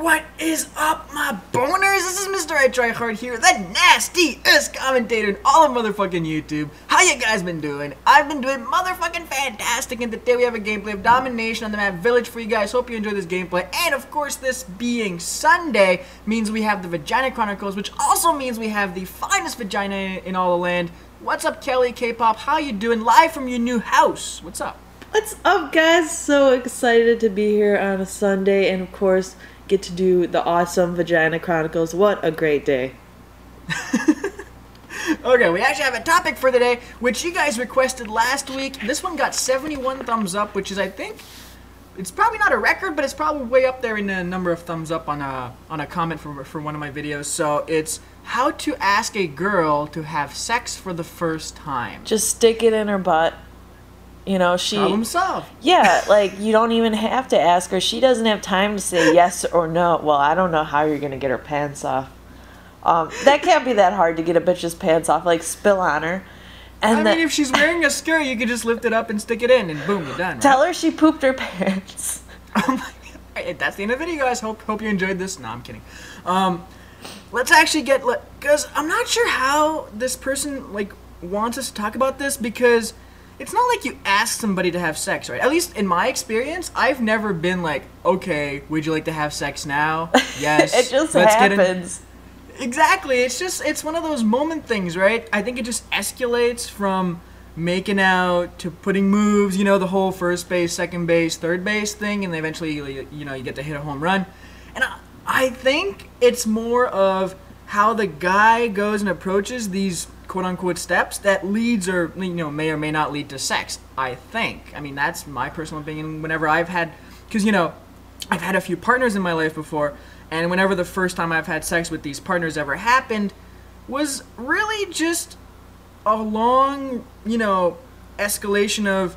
What is up, my boners? This is MrITryHard here, the nastiest commentator in all of motherfucking YouTube. How you guys been doing? I've been doing motherfucking fantastic, and today we have a gameplay of domination on the map Village for you guys. Hope you enjoy this gameplay, and of course, this being Sunday means we have the Vagina Chronicles, which also means we have the finest vagina in all the land. What's up, Kelly K-pop? How you doing? Live from your new house. What's up? What's up, guys? So excited to be here on a Sunday, and of course get to do the awesome Vagina Chronicles. What a great day. Okay, we actually have a topic for today, which you guys requested last week. This one got 71 thumbs up, which is, I think, it's probably not a record, but it's probably way up there in the number of thumbs up on a comment for one of my videos. So it's how to ask a girl to have sex for the first time. Just stick it in her butt. You know, problem solved. Yeah, like, you don't even have to ask her. She doesn't have time to say yes or no. Well, I don't know how you're going to get her pants off. That can't be that hard to get a bitch's pants off. Like, spill on her. And I mean, if she's wearing a skirt, you could just lift it up and stick it in, and boom, you're done, right? Tell her she pooped her pants. Oh my God. That's the end of the video, guys. Hope you enjoyed this. No, I'm kidding. Let's actually get... Because I'm not sure how this person, like, wants us to talk about this, because... It's not like you ask somebody to have sex, right? At least in my experience, I've never been like, okay, would you like to have sex now? Yes. It just happens. Exactly. It's one of those moment things, right? I think it just escalates from making out to putting moves, you know, the whole first base, second base, third base thing, and then eventually, you know, you get to hit a home run. And I think it's more of how the guy goes and approaches these quote-unquote steps that leads or, you know, may or may not lead to sex, I think. I mean, that's my personal opinion. Whenever I've had, because, you know, I've had a few partners in my life before, and whenever the first time I've had sex with these partners ever happened was really just a long, you know, escalation of,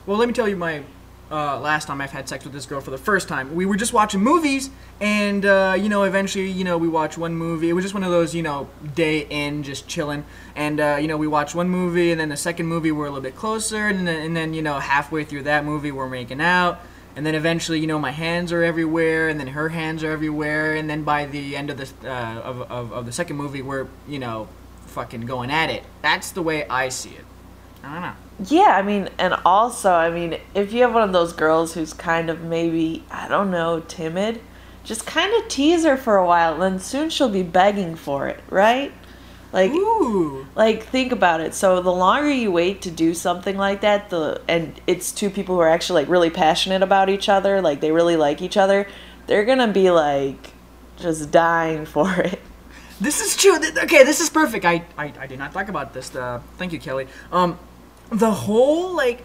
well, let me tell you my last time I've had sex with this girl for the first time. We were just watching movies, and, you know, eventually, you know, we watched one movie. It was just one of those, you know, day in, just chilling. And, you know, we watched one movie, and then the second movie we're a little bit closer, and then, you know, halfway through that movie we're making out. And then eventually, you know, my hands are everywhere, and then her hands are everywhere, and then by the end of the, of the second movie, we're, you know, fucking going at it. That's the way I see it. I don't know. Yeah, I mean, and also, I mean, if you have one of those girls who's kind of maybe, I don't know, timid, just kind of tease her for a while, then soon she'll be begging for it, right? Like, ooh. Like, think about it. So the longer you wait to do something like that, and it's two people who are actually, like, really passionate about each other, like, they really like each other, they're gonna be, like, just dying for it. This is true. Okay, this is perfect. I did not talk about this. Thank you, Kelly. The whole, like,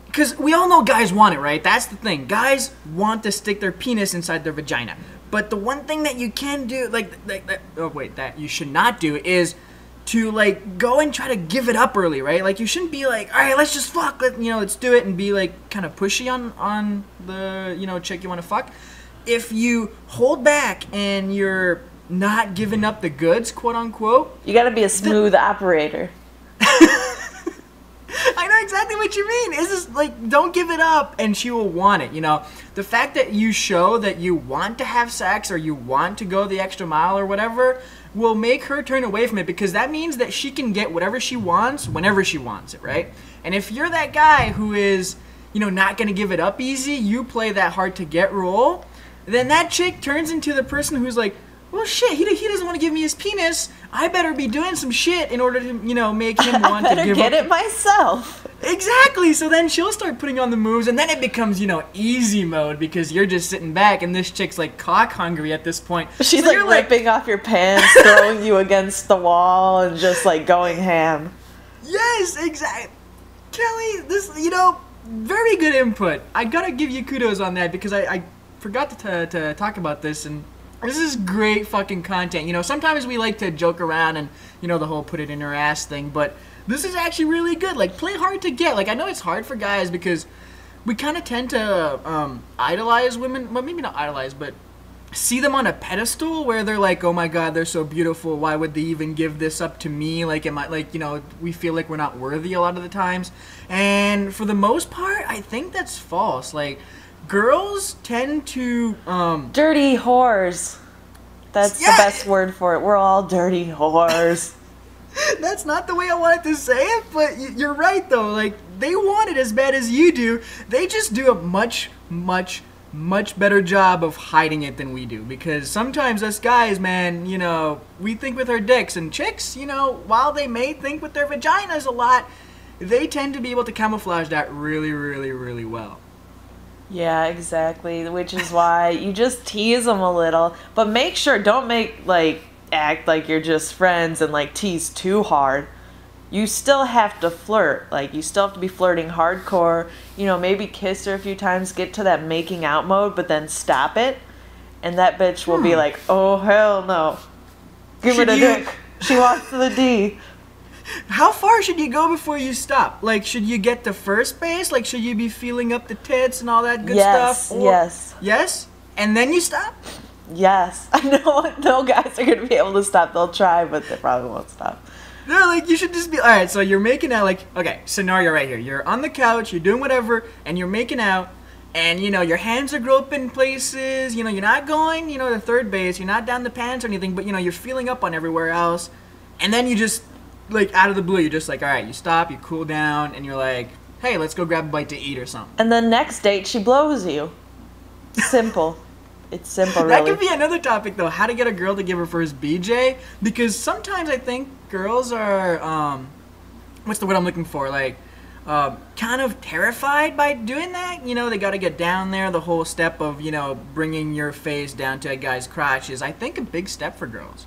because we all know guys want it, right? That's the thing. Guys want to stick their penis inside their vagina. But the one thing that you can do, that you should not do is to, like, go and try to give it up early, right? Like, you shouldn't be like, all right, let's just fuck, let's do it, and be, like, kind of pushy on the, you know, chick you want to fuck. If you hold back and you're not giving up the goods, quote unquote, you gotta be a smooth operator. I know exactly what you mean. It's just like, don't give it up and she will want it, you know. The fact that you show that you want to have sex or you want to go the extra mile or whatever will make her turn away from it, because that means that she can get whatever she wants whenever she wants it, right? And if you're that guy who is, you know, not going to give it up easy, you play that hard to get role, then that chick turns into the person who's like, well, shit, he doesn't want to give me his penis. I better be doing some shit in order to, you know, make him want to give up. I better get it myself. Exactly. So then she'll start putting on the moves, and then it becomes, you know, easy mode, because you're just sitting back, and this chick's, like, cock hungry at this point. She's, so like, ripping off your pants, throwing you against the wall, and just, like, going ham. Yes, exactly. Kelly, this, you know, very good input. I gotta give you kudos on that, because I forgot to talk about this, and this is great fucking content. You know, sometimes we like to joke around and, you know, the whole put it in her ass thing, but this is actually really good. Like, play hard to get. Like, I know it's hard for guys because we kind of tend to idolize women. Well, maybe not idolize, but see them on a pedestal where they're like, oh my God, they're so beautiful. Why would they even give this up to me? Like, am I, like, you know, we feel like we're not worthy a lot of the times. And for the most part, I think that's false. Like, girls tend to dirty whores. That's Yeah. the best word for it. We're all dirty whores. That's not the way I wanted to say it, but you're right though. Like, they want it as bad as you do. They just do a much better job of hiding it than we do. Because sometimes us guys, man, you know, we think with our dicks, and chicks, you know, while they may think with their vaginas a lot, they tend to be able to camouflage that really well. Yeah, exactly. Which is why you just tease them a little, but make sure, don't make, like, act like you're just friends and, like, tease too hard. You still have to flirt. Like, you still have to be flirting hardcore. You know, maybe kiss her a few times, get to that making out mode, but then stop it. And that bitch will be like, oh, hell no. Give her the dick. She wants the D. How far should you go before you stop? Like, should you get to first base? Like, should you be feeling up the tits and all that good stuff? Yes. Yes? And then you stop? Yes. I know no guys are going to be able to stop. They'll try, but they probably won't stop. No, like, you should just be, alright, so you're making out, like, okay, scenario right here. You're on the couch, you're doing whatever, and you're making out, and, you know, your hands are groping places, you know, you're not going, you know, to third base, you're not down the pants or anything, but, you know, you're feeling up on everywhere else, and then you just, like, out of the blue, you're just like, alright, you stop, you cool down, and you're like, hey, let's go grab a bite to eat or something. And then next date, she blows you. Simple. It's simple, really. That could be another topic, though, how to get a girl to give her first BJ, because sometimes I think girls are, what's the word I'm looking for, like, kind of terrified by doing that. You know, they got to get down there. The whole step of, you know, bringing your face down to a guy's crotch is, I think, a big step for girls.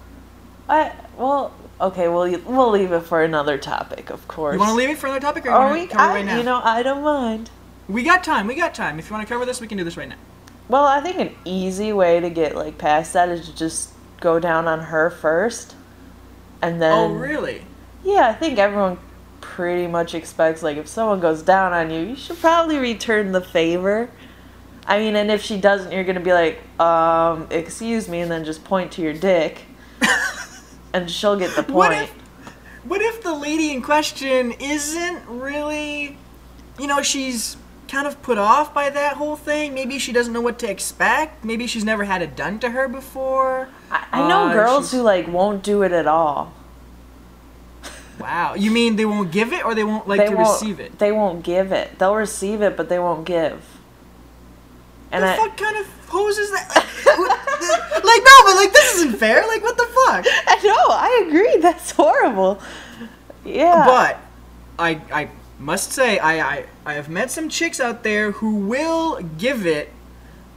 Well, okay, we'll leave it for another topic, of course. You want to leave it for another topic, or you want to cover it right now? You know, I don't mind. We got time. If you want to cover this, we can do this right now. Well, I think an easy way to get, like, past that is to just go down on her first, and then... Oh, really? Yeah, I think everyone pretty much expects, like, if someone goes down on you, you should probably return the favor. I mean, and if she doesn't, you're gonna be like, excuse me, and then just point to your dick, and she'll get the point. What if the lady in question isn't really, you know, she's kind of put off by that whole thing? Maybe she doesn't know what to expect. Maybe she's never had it done to her before. I know girls who, like, won't do it at all. Wow. You mean they won't give it, or they won't receive it? They won't give it. They'll receive it, but they won't give. And the fuck kind of hose is that? Like, no, but, like, this isn't fair. Like, what the fuck? I know, I agree. That's horrible. Yeah. But I must say, I have met some chicks out there who will give it,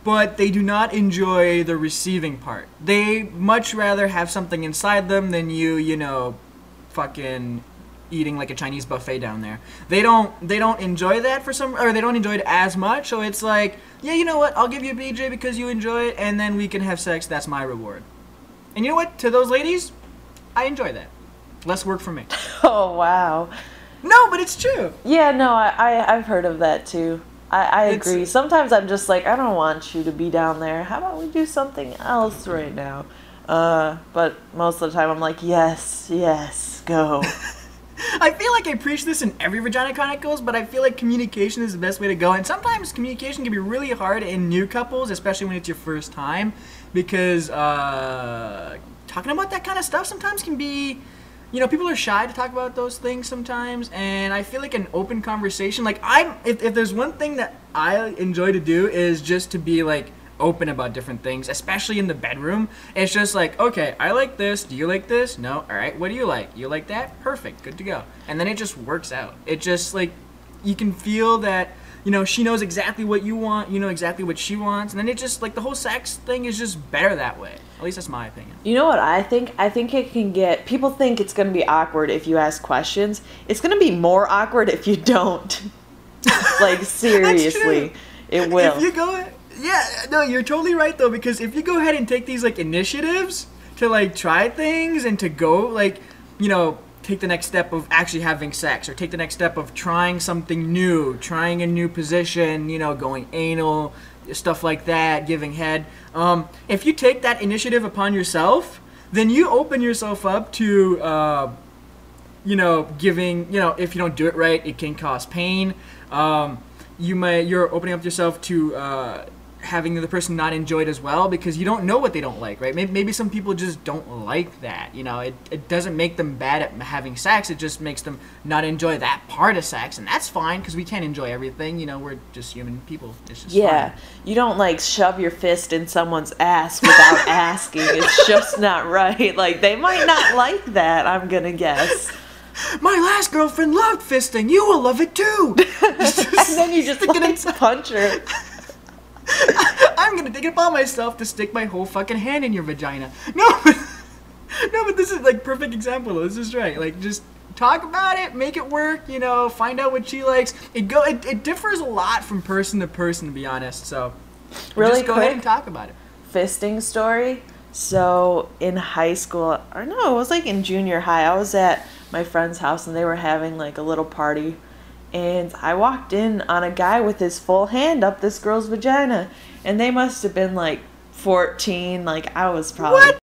but they do not enjoy the receiving part. They much rather have something inside them than you know, fucking eating like a Chinese buffet down there. They don't enjoy that or they don't enjoy it as much, so it's like, yeah, you know what, I'll give you a BJ because you enjoy it, and then we can have sex, that's my reward. And you know what, to those ladies, I enjoy that. Less work for me. Oh, wow. No, but it's true. Yeah, no, I've heard of that too. I agree. Sometimes I'm just like, I don't want you to be down there. How about we do something else right now? But most of the time I'm like, yes, go. I feel like I preach this in every Vagina Chronicles, but I feel like communication is the best way to go. And sometimes communication can be really hard in new couples, especially when it's your first time, because talking about that kind of stuff sometimes can be, you know, people are shy to talk about those things sometimes, and I feel like an open conversation, like, if there's one thing that I enjoy to do is just to be, like, open about different things, especially in the bedroom. It's just like, okay, I like this, do you like this? No? Alright, what do you like? You like that? Perfect, good to go. And then it just works out. It just, like, you can feel that, you know, she knows exactly what you want, you know exactly what she wants, and then it just, like, the whole sex thing is just better that way. At least that's my opinion. You know what I think? I think it can get... People think it's going to be awkward if you ask questions. It's going to be more awkward if you don't. Like, seriously. It will. If you go... Yeah, no, you're totally right, though, because if you go ahead and take these, like, initiatives to, like, try things and to go, like, you know, take the next step of actually having sex, or take the next step of trying something new, trying a new position, you know, going anal, stuff like that, giving head. If you take that initiative upon yourself, then you open yourself up to, you know, giving, you know, if you don't do it right, it can cause pain. you're opening up yourself to having the person not enjoy it as well, because you don't know what they don't like, right? Maybe some people just don't like that, you know. It doesn't make them bad at having sex, it just makes them not enjoy that part of sex, and that's fine, because we can't enjoy everything, you know, we're just human people. It's just fine. You don't like shove your fist in someone's ass without asking. It's just not right. Like, they might not like that, I'm gonna guess. My last girlfriend loved fisting, you will love it too. And then you just like, punch her. I'm gonna take it upon myself to stick my whole fucking hand in your vagina. No, but this is like perfect example. This is right. Like, just talk about it, make it work. You know, find out what she likes. It differs a lot from person to person, to be honest. So, really just go ahead and talk about it. Fisting story. So in high school, or no, it was like in junior high. I was at my friend's house and they were having like a little party. And I walked in on a guy with his full hand up this girl's vagina. And they must have been like 14. Like, I was probably... What?